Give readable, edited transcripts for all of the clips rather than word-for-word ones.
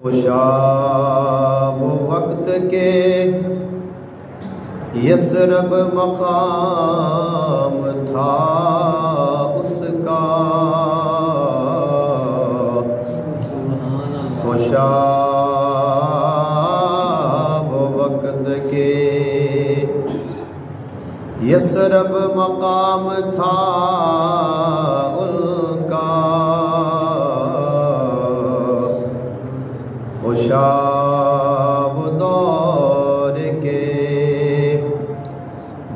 خوشاب وقت کے یثرب مقام تھا اس کا، خوشاب وقت کے یثرب مقام تھا ان کا، خوشاب دور کے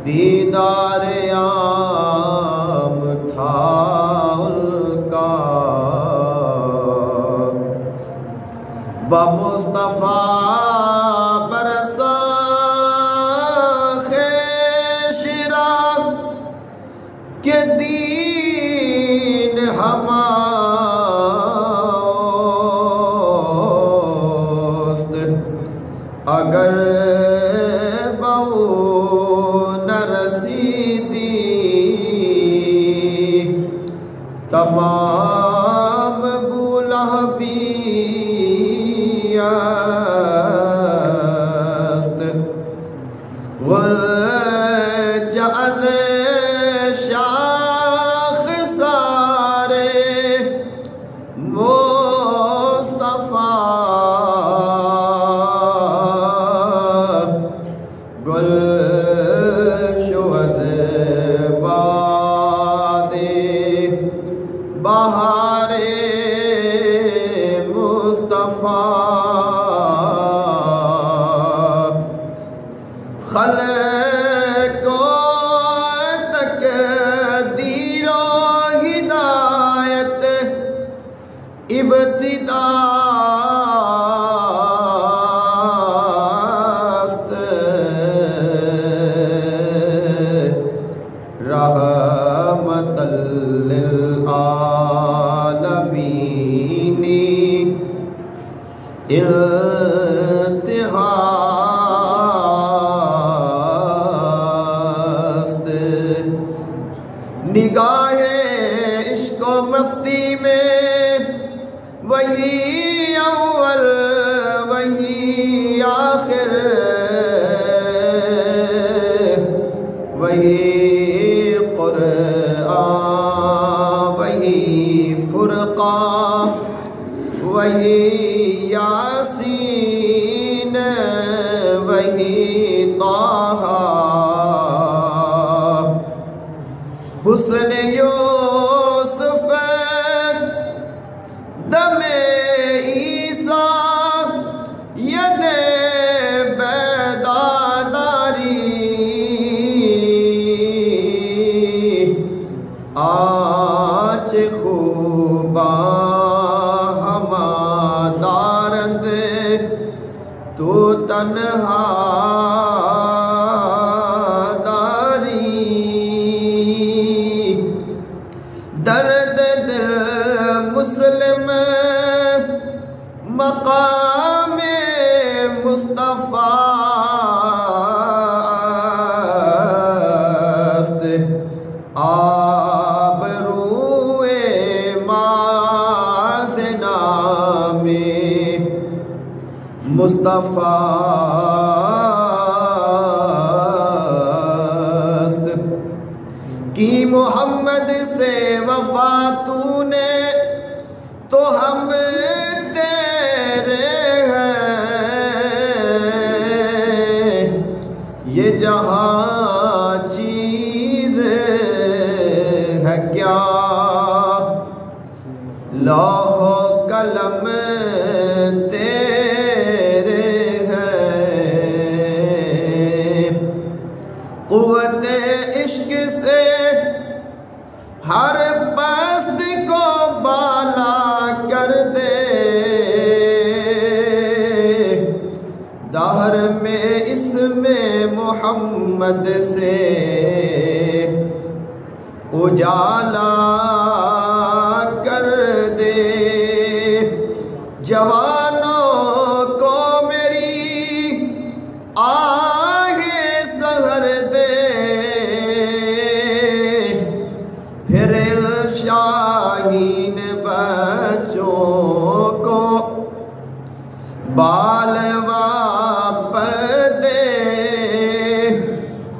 دیدار عام تھا ان کا، بمصطفیٰ برسا خیشراق کے دین ہماست، اگر بہو نہ رسیدی تمام بولہبی است، وجعل شاخ سارے مصطفیٰ گل شود باد بہار مصطفیٰ، خلق کو تقدیر و ہدایت ابتدا است، رحمت للعالمین انتہا است، نگاہ عشق و مستی میں وہی اول وہی آخر، وہی قرآن وہی فرقان وہی یاسین وہی طٰہٰ، حسن یوسف دم عیسیٰ ید بیداداری، آج خوباں ہما دارند تو تنہا داری، درد دل مسلم مقام مصطفیٰ است، آبروئے ماز نام مصطفیٰ است، کی محمد سے وفا تو نے تو ہم تیرے ہیں، یہ جہاں چیز ہے کیا لوح و قلم تیرے ہیں، قوت عشق سے ہر پست کو بالا کر دے، دہر میں اسم محمد سے اجالا کر دے، جوانوں کو میری آہ سحر دے، پھر شاہین بچوں کو بالوا پردے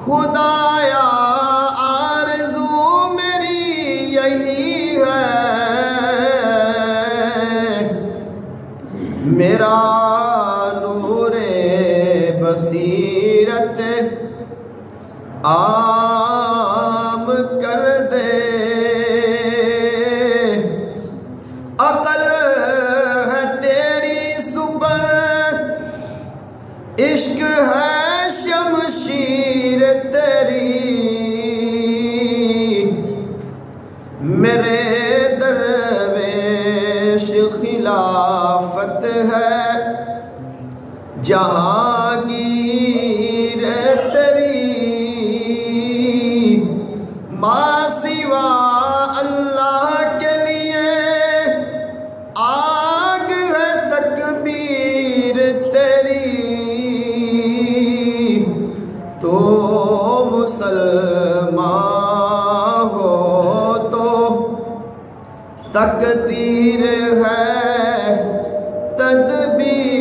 خدایا آرزو میری یہی ہے، میرا نور بصیرت عام کر دے، عقل ہے تیری سپر عشق ہے شمشیر تیری، میرے درویش خلافت ہے جہانگیر تیری، ماں سوا اللہ کے لیے آگ ہے تکبیر تیری، تو مسلمان ہو تو تقدیر ہے تدبیر